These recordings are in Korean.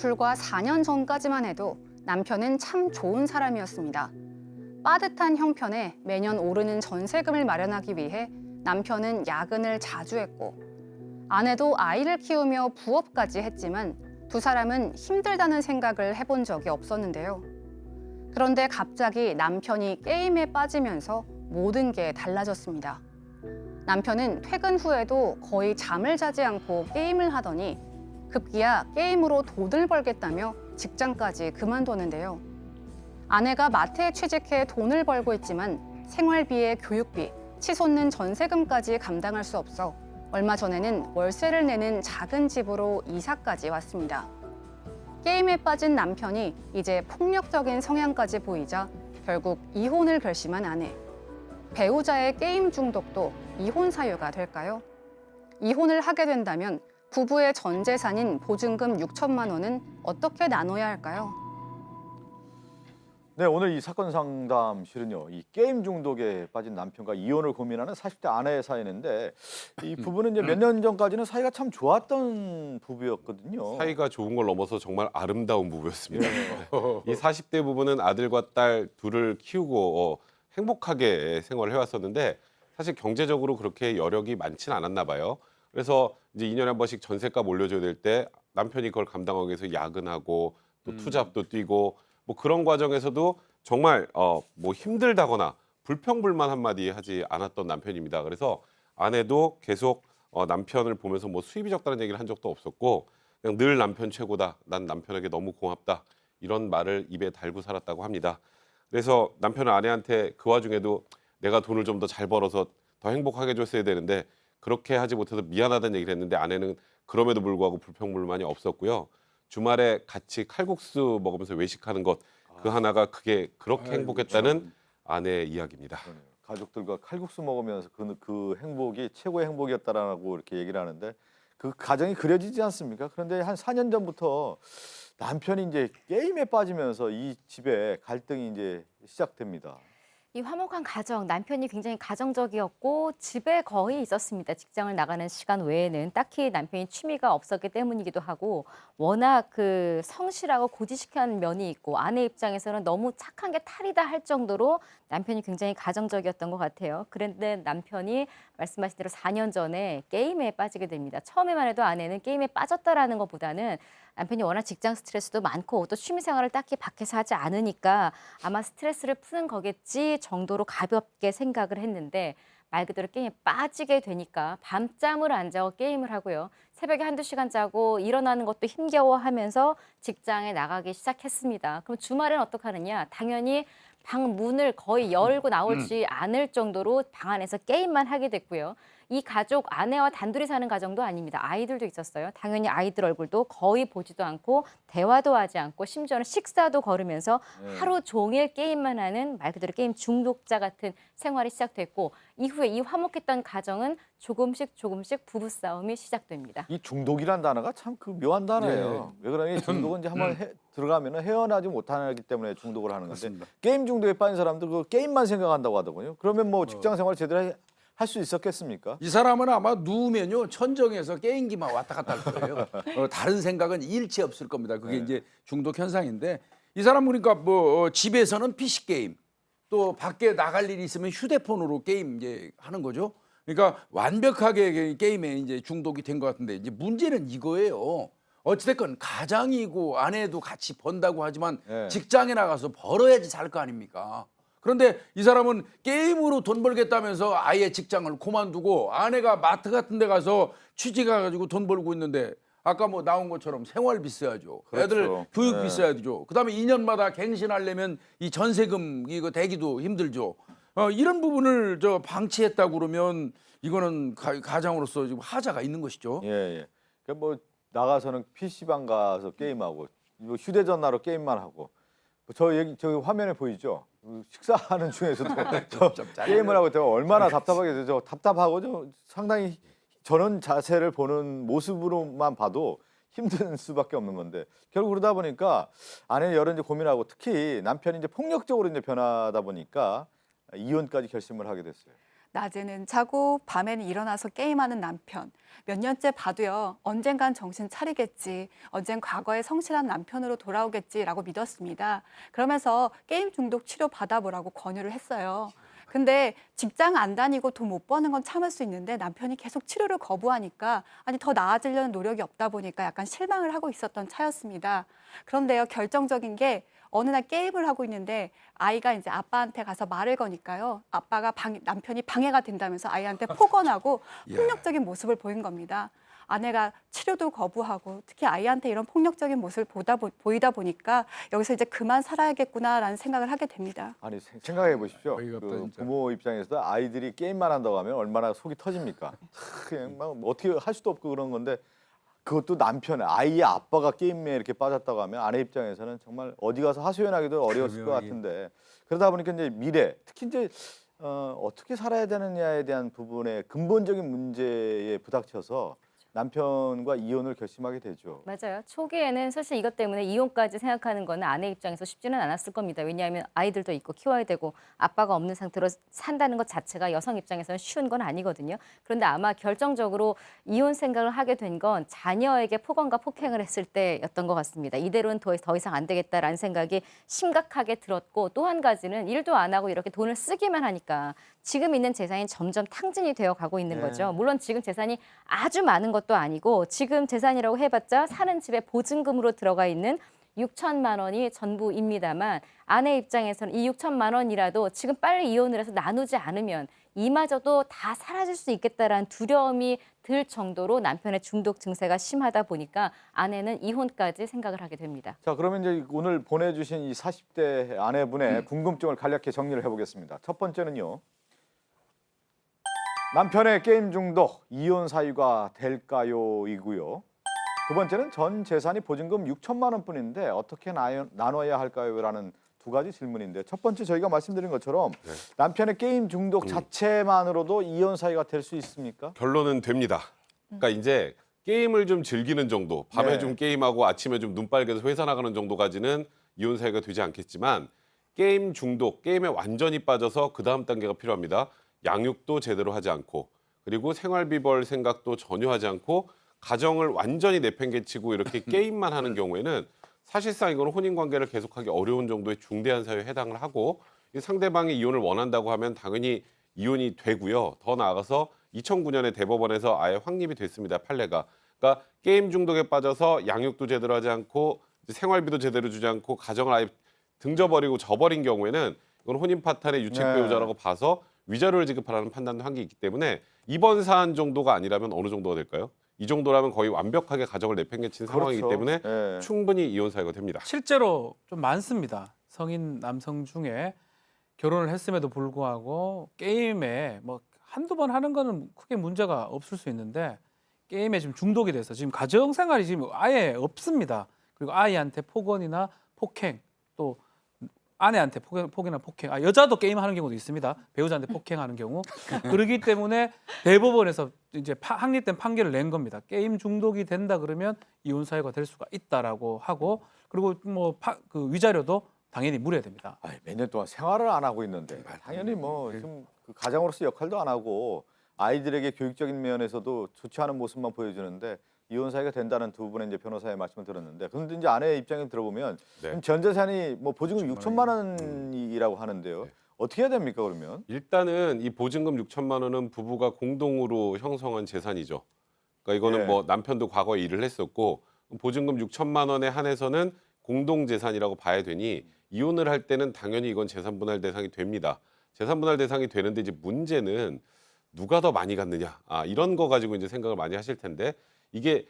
불과 4년 전까지만 해도 남편은 참 좋은 사람이었습니다. 빠듯한 형편에 매년 오르는 전세금을 마련하기 위해 남편은 야근을 자주 했고, 아내도 아이를 키우며 부업까지 했지만 두 사람은 힘들다는 생각을 해본 적이 없었는데요. 그런데 갑자기 남편이 게임에 빠지면서 모든 게 달라졌습니다. 남편은 퇴근 후에도 거의 잠을 자지 않고 게임을 하더니 급기야 게임으로 돈을 벌겠다며 직장까지 그만뒀는데요. 아내가 마트에 취직해 돈을 벌고 있지만 생활비에 교육비, 치솟는 전세금까지 감당할 수 없어 얼마 전에는 월세를 내는 작은 집으로 이사까지 왔습니다. 게임에 빠진 남편이 이제 폭력적인 성향까지 보이자 결국 이혼을 결심한 아내. 배우자의 게임 중독도 이혼 사유가 될까요? 이혼을 하게 된다면 부부의 전 재산인 보증금 6천만 원은 어떻게 나눠야 할까요? 네, 오늘 이 사건 상담실은요, 이 게임 중독에 빠진 남편과 이혼을 고민하는 40대 아내의 사연인데, 이 부부는 이제 몇 년 전까지는 사이가 참 좋았던 부부였거든요. 사이가 좋은 걸 넘어서 정말 아름다운 부부였습니다. 예. 이 40대 부부는 아들과 딸 둘을 키우고 행복하게 생활을 해왔었는데 사실 경제적으로 그렇게 여력이 많지는 않았나 봐요. 그래서 이제 2년에 한 번씩 전세값 올려줘야 될 때 남편이 그걸 감당하기 위해서 야근하고 또 투잡도 뛰고 뭐 그런 과정에서도 정말 뭐 힘들다거나 불평불만 한마디 하지 않았던 남편입니다. 그래서 아내도 계속 남편을 보면서 뭐 수입이 적다는 얘기를 한 적도 없었고 그냥 늘 남편 최고다. 난 남편에게 너무 고맙다. 이런 말을 입에 달고 살았다고 합니다. 그래서 남편은 아내한테 그 와중에도 내가 돈을 좀 더 잘 벌어서 더 행복하게 해줬어야 되는데 그렇게 하지 못해서 미안하다는 얘기를 했는데 아내는 그럼에도 불구하고 불평불만이 없었고요. 주말에 같이 칼국수 먹으면서 외식하는 것 그 하나가 그게 그렇게 행복했다는 아내의 이야기입니다. 그러네요. 가족들과 칼국수 먹으면서 그 행복이 최고의 행복이었다라고 이렇게 얘기를 하는데 그 가정이 그려지지 않습니까? 그런데 한 4년 전부터 남편이 이제 게임에 빠지면서 이 집에 갈등이 이제 시작됩니다. 이 화목한 가정, 남편이 굉장히 가정적이었고 집에 거의 있었습니다. 직장을 나가는 시간 외에는 딱히 남편이 취미가 없었기 때문이기도 하고 워낙 그 성실하고 고지식한 면이 있고 아내 입장에서는 너무 착한 게 탈이다 할 정도로 남편이 굉장히 가정적이었던 것 같아요. 그런데 남편이 말씀하신 대로 4년 전에 게임에 빠지게 됩니다. 처음에만 해도 아내는 게임에 빠졌다라는 것보다는 남편이 워낙 직장 스트레스도 많고 또 취미 생활을 딱히 밖에서 하지 않으니까 아마 스트레스를 푸는 거겠지 정도로 가볍게 생각을 했는데 말 그대로 게임에 빠지게 되니까 밤잠을 안 자고 게임을 하고요. 새벽에 한두 시간 자고 일어나는 것도 힘겨워하면서 직장에 나가기 시작했습니다. 그럼 주말엔 어떻게 하느냐? 당연히 방 문을 거의 열고 나오지 않을 정도로 방 안에서 게임만 하게 됐고요. 이 가족 아내와 단둘이 사는 가정도 아닙니다. 아이들도 있었어요. 당연히 아이들 얼굴도 거의 보지도 않고 대화도 하지 않고 심지어는 식사도 거르면서 하루 종일 게임만 하는 말 그대로 게임 중독자 같은 생활이 시작됐고 이후에 이 화목했던 가정은 조금씩 부부싸움이 시작됩니다. 이 중독이란 단어가 참 그 묘한 단어예요. 왜 그러냐면 중독은 이제 한번 들어가면 헤어나지 못하기 때문에 중독을 하는 건데 그렇습니다. 게임 중독에 빠진 사람들 그 게임만 생각한다고 하더군요. 그러면 뭐 직장 생활 제대로 할 수 있었겠습니까? 이 사람은 아마 누우면요 천정에서 게임기만 왔다 갔다 할 거예요. 다른 생각은 일체 없을 겁니다. 그게 이제 중독 현상인데 이 사람 그러니까 뭐 집에서는 PC 게임 또 밖에 나갈 일이 있으면 휴대폰으로 게임 이제 하는 거죠. 그러니까 완벽하게 게임에 이제 중독이 된 것 같은데 이제 문제는 이거예요. 어찌됐건 가장이고 아내도 같이 번다고 하지만 직장에 나가서 벌어야지 살 거 아닙니까? 그런데 이 사람은 게임으로 돈 벌겠다면서 아예 직장을 그만두고 아내가 마트 같은 데 가서 취직해가지고 돈 벌고 있는데 아까 뭐 나온 것처럼 생활비 써야죠. 그렇죠. 애들 교육비 써야 되죠. 그다음에 2년마다 갱신하려면 이 전세금 이거 대기도 힘들죠. 이런 부분을 방치했다고 그러면 이거는 가장으로서 지금 하자가 있는 것이죠. 예. 그러니까 뭐 나가서는 PC방 가서 게임하고 뭐 휴대전화로 게임만 하고 저 화면에 보이죠? 식사하는 중에서도 게임을 하고 있다가 얼마나 답답하게 되죠. 답답하고 상당히 저런 자세를 보는 모습으로만 봐도 힘든 수밖에 없는 건데 결국 그러다 보니까 아내는 여러 이제 고민하고 특히 남편이 이제 폭력적으로 이제 변하다 보니까 이혼까지 결심을 하게 됐어요. 낮에는 자고 밤에는 일어나서 게임하는 남편. 몇 년째 봐도요. 언젠간 정신 차리겠지. 언젠 과거의 성실한 남편으로 돌아오겠지라고 믿었습니다. 그러면서 게임 중독 치료 받아보라고 권유를 했어요. 근데 직장 안 다니고 돈 못 버는 건 참을 수 있는데 남편이 계속 치료를 거부하니까 아니 더 나아지려는 노력이 없다 보니까 약간 실망을 하고 있었던 차였습니다. 그런데요, 결정적인 게 어느 날 게임을 하고 있는데 아이가 이제 아빠한테 가서 말을 거니까요. 아빠가 남편이 방해가 된다면서 아이한테 폭언하고 폭력적인 모습을 보인 겁니다. 아내가 치료도 거부하고 특히 아이한테 이런 폭력적인 모습을 보이다 보니까 여기서 이제 그만 살아야겠구나라는 생각을 하게 됩니다. 아니 생각해 보십시오. 어이가 없다, 그 진짜. 부모 입장에서도 아이들이 게임만 한다고 하면 얼마나 속이 터집니까? 그냥 막 어떻게 할 수도 없고 그런 건데 그것도 남편, 아이의 아빠가 게임에 이렇게 빠졌다고 하면 아내 입장에서는 정말 어디 가서 하소연하기도 어려웠을 것 같은데 그러다 보니까 이제 미래, 특히 이제 어떻게 살아야 되느냐에 대한 부분의 근본적인 문제에 부닥쳐서 남편과 이혼을 결심하게 되죠. 맞아요. 초기에는 사실 이것 때문에 이혼까지 생각하는 거는 아내 입장에서 쉽지는 않았을 겁니다. 왜냐하면 아이들도 있고 키워야 되고 아빠가 없는 상태로 산다는 것 자체가 여성 입장에서는 쉬운 건 아니거든요. 그런데 아마 결정적으로 이혼 생각을 하게 된 건 자녀에게 폭언과 폭행을 했을 때였던 것 같습니다. 이대로는 더 이상 안 되겠다라는 생각이 심각하게 들었고 또 한 가지는 일도 안 하고 이렇게 돈을 쓰기만 하니까 지금 있는 재산이 점점 탕진이 되어 가고 있는 거죠. 물론 지금 재산이 아주 많은 것도 아니고 지금 재산이라고 해봤자 사는 집에 보증금으로 들어가 있는 6천만 원이 전부입니다만 아내 입장에서는 이 6천만 원이라도 지금 빨리 이혼을 해서 나누지 않으면 이마저도 다 사라질 수 있겠다라는 두려움이 들 정도로 남편의 중독 증세가 심하다 보니까 아내는 이혼까지 생각을 하게 됩니다. 자, 그러면 이제 오늘 보내주신 이 40대 아내분의 궁금증을 간략히 정리를 해보겠습니다. 첫 번째는요. 남편의 게임 중독, 이혼 사유가 될까요?이고요. 두 번째는 전 재산이 보증금 6천만 원뿐인데 어떻게 나눠야 할까요?라는 두 가지 질문인데 첫 번째 저희가 말씀드린 것처럼 남편의 게임 중독 자체만으로도 이혼 사유가 될 수 있습니까? 결론은 됩니다. 그러니까 이제 게임을 좀 즐기는 정도, 밤에 네. 좀 게임하고 아침에 좀 눈 빨개서 회사 나가는 정도까지는 이혼 사유가 되지 않겠지만 게임 중독, 게임에 완전히 빠져서 그 다음 단계가 필요합니다. 양육도 제대로 하지 않고 그리고 생활비 벌 생각도 전혀 하지 않고 가정을 완전히 내팽개치고 이렇게 게임만 하는 경우에는 사실상 이거는 혼인관계를 계속하기 어려운 정도의 중대한 사유에 해당을 하고 이 상대방이 이혼을 원한다고 하면 당연히 이혼이 되고요. 더 나아가서 2009년에 대법원에서 아예 확립이 됐습니다. 판례가. 그러니까 게임 중독에 빠져서 양육도 제대로 하지 않고 이제 생활비도 제대로 주지 않고 가정을 아예 등져버리고 져버린 경우에는 이건 혼인 파탄의 유책 네. 배우자라고 봐서 위자료를 지급하라는 판단도 한 게 있기 때문에 이번 사안 정도가 아니라면 어느 정도가 될까요? 이 정도라면 거의 완벽하게 가정을 내팽개친 상황이기 때문에 네. 충분히 이혼 사유가 됩니다. 실제로 좀 많습니다. 성인 남성 중에 결혼을 했음에도 불구하고 게임에 뭐 한두 번 하는 거는 크게 문제가 없을 수 있는데 게임에 지금 중독이 돼서 지금 가정 생활이 지금 아예 없습니다. 그리고 아이한테 폭언이나 폭행 또 아내한테 폭행이나 폭행, 여자도 게임하는 경우도 있습니다. 배우자한테 폭행하는 경우. 그렇기 때문에 대법원에서 이제 확립된 판결을 낸 겁니다. 게임 중독이 된다 그러면 이혼 사유가 될 수가 있다라고 하고 그리고 뭐 그 위자료도 당연히 물어야 됩니다. 몇 년 동안 생활을 안 하고 있는데 당연히 뭐 좀 그 가장으로서 역할도 안 하고 아이들에게 교육적인 면에서도 좋지 않은 모습만 보여주는데 이혼 사유가 된다는 두 분의 이제 변호사의 말씀을 들었는데 그런데 이제 아내의 입장에 들어보면 네. 전 재산이 뭐 보증금 6천만 원이라고 하는데요. 네. 어떻게 해야 됩니까 그러면? 일단은 이 보증금 6천만 원은 부부가 공동으로 형성한 재산이죠. 그러니까 이거는 예. 뭐 남편도 과거에 일을 했었고 보증금 6천만 원에 한해서는 공동 재산이라고 봐야 되니 이혼을 할 때는 당연히 이건 재산 분할 대상이 됩니다. 재산 분할 대상이 되는데 이제 문제는 누가 더 많이 갖느냐. 이런 거 가지고 이제 생각을 많이 하실 텐데 이게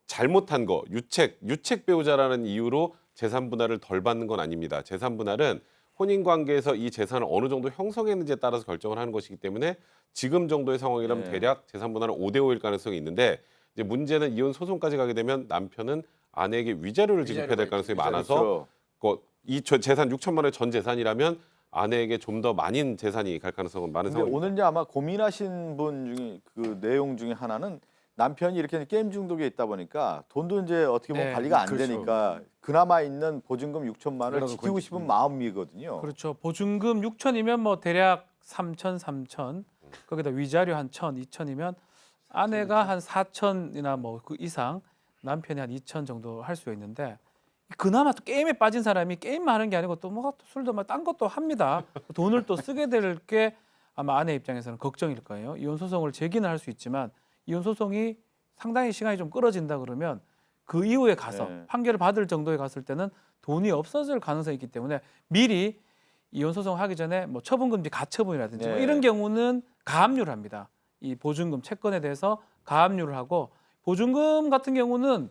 잘못한 거 유책 배우자라는 이유로 재산 분할을 덜 받는 건 아닙니다. 재산 분할은 혼인 관계에서 이 재산을 어느 정도 형성했는지에 따라서 결정을 하는 것이기 때문에 지금 정도의 상황이라면 네. 대략 재산 분할은 5대5일 가능성이 있는데 이제 문제는 이혼 소송까지 가게 되면 남편은 아내에게 위자료를 지급해야 될 가능성이 많아서 그렇죠. 이 재산 6천만 원의 전 재산이라면 아내에게 좀 더 많은 재산이 갈 가능성은 많은 근데 상황입니다. 오늘 이제 아마 고민하신 분 중에 그 내용 중에 하나는 남편이 이렇게 게임 중독에 있다 보니까 돈도 이제 어떻게 보면 네, 관리가 안 그렇죠. 되니까 그나마 있는 보증금 6천만 원을 그러다 지키고 보니- 싶은 마음이거든요. 그렇죠. 보증금 6천이면 뭐 대략 3천. 거기다 위자료 한 1,000, 2,000이면 아내가 한 4,000이나 뭐 그 이상, 남편이 한 2,000 정도 할 수 있는데 그나마 또 게임에 빠진 사람이 게임만 하는 게 아니고 또 뭐 술도 막 딴 것도 합니다. 돈을 또 쓰게 될 게 아마 아내 입장에서는 걱정일 거예요. 이혼 소송을 제기는 할 수 있지만 이혼 소송이 상당히 시간이 좀 끌어진다 그러면 그 이후에 가서 네. 판결을 받을 정도에 갔을 때는 돈이 없어질 가능성이 있기 때문에 미리 이혼 소송 하기 전에 뭐 처분금지 가처분이라든지 뭐 네. 이런 경우는 가압류를 합니다. 이 보증금 채권에 대해서 가압류를 하고 보증금 같은 경우는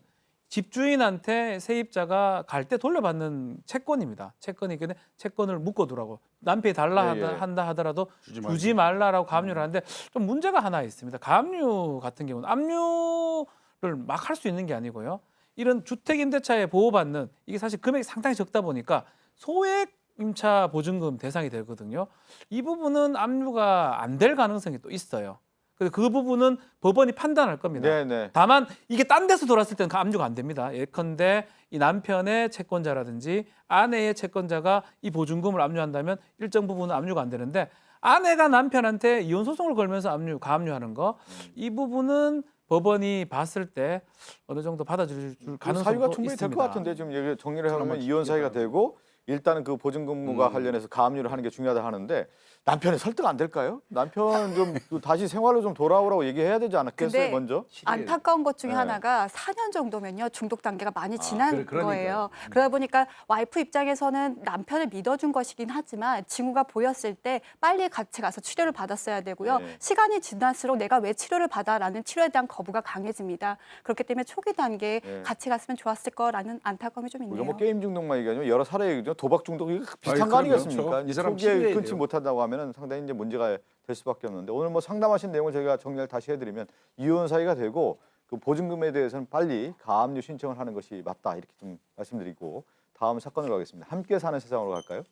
집주인한테 세입자가 갈 때 돌려받는 채권입니다. 채권이 근데 채권을 묶어두라고 남편이 달라 예, 예. 한다 하더라도 주지 말고. 말라라고 가압류를 하는데 좀 문제가 하나 있습니다. 가압류 같은 경우는 압류를 막 할 수 있는 게 아니고요. 이런 주택임대차에 보호받는 이게 사실 금액이 상당히 적다 보니까 소액 임차 보증금 대상이 되거든요. 이 부분은 압류가 안 될 가능성이 또 있어요. 그래서 그 부분은 법원이 판단할 겁니다. 네네. 다만 이게 딴 데서 돌았을 때는 압류가 안 됩니다. 예컨대 이 남편의 채권자라든지 아내의 채권자가 이 보증금을 압류한다면 일정 부분은 압류가 안 되는데 아내가 남편한테 이혼 소송을 걸면서 가압류하는 거 이 부분은 법원이 봤을 때 어느 정도 받아줄 그 가능성도 사유가 충분히 될 있습니다. 것 같은데 지금 얘기 정리를 해보면 그나마 이혼 사유가 쉽겠다. 되고 일단은 그 보증금과 관련해서 가압류를 하는 게 중요하다 하는데 남편이 설득 안 될까요? 남편 좀 다시 생활로 좀 돌아오라고 얘기해야 되지 않았겠어요 근데 먼저? 안타까운 것 중에 네. 하나가 4년 정도면요 중독 단계가 많이 지난 그러니까요. 거예요. 그러다 보니까 와이프 입장에서는 남편을 믿어준 것이긴 하지만 징후가 보였을 때 빨리 같이 가서 치료를 받았어야 되고요. 네. 시간이 지날수록 내가 왜 치료를 받아라는 치료에 대한 거부가 강해집니다. 그렇기 때문에 초기 단계에 네. 같이 갔으면 좋았을 거라는 안타까움이 좀 있네요. 우리가 뭐 게임 중독만 얘기하지만 여러 사례 얘기죠. 도박 중독 이거 비슷한 아이, 거 그럼요. 아니겠습니까? 이 사람 초기에 치료해야 끊지 돼요. 못한다고 하면은 상당히 이제 문제가 될 수밖에 없는데 오늘 뭐 상담하신 내용을 저희가 정리를 다시 해드리면 이혼 사유가 되고 그 보증금에 대해서는 빨리 가압류 신청을 하는 것이 맞다 이렇게 좀 말씀드리고 다음 사건으로 가겠습니다. 함께 사는 세상으로 갈까요?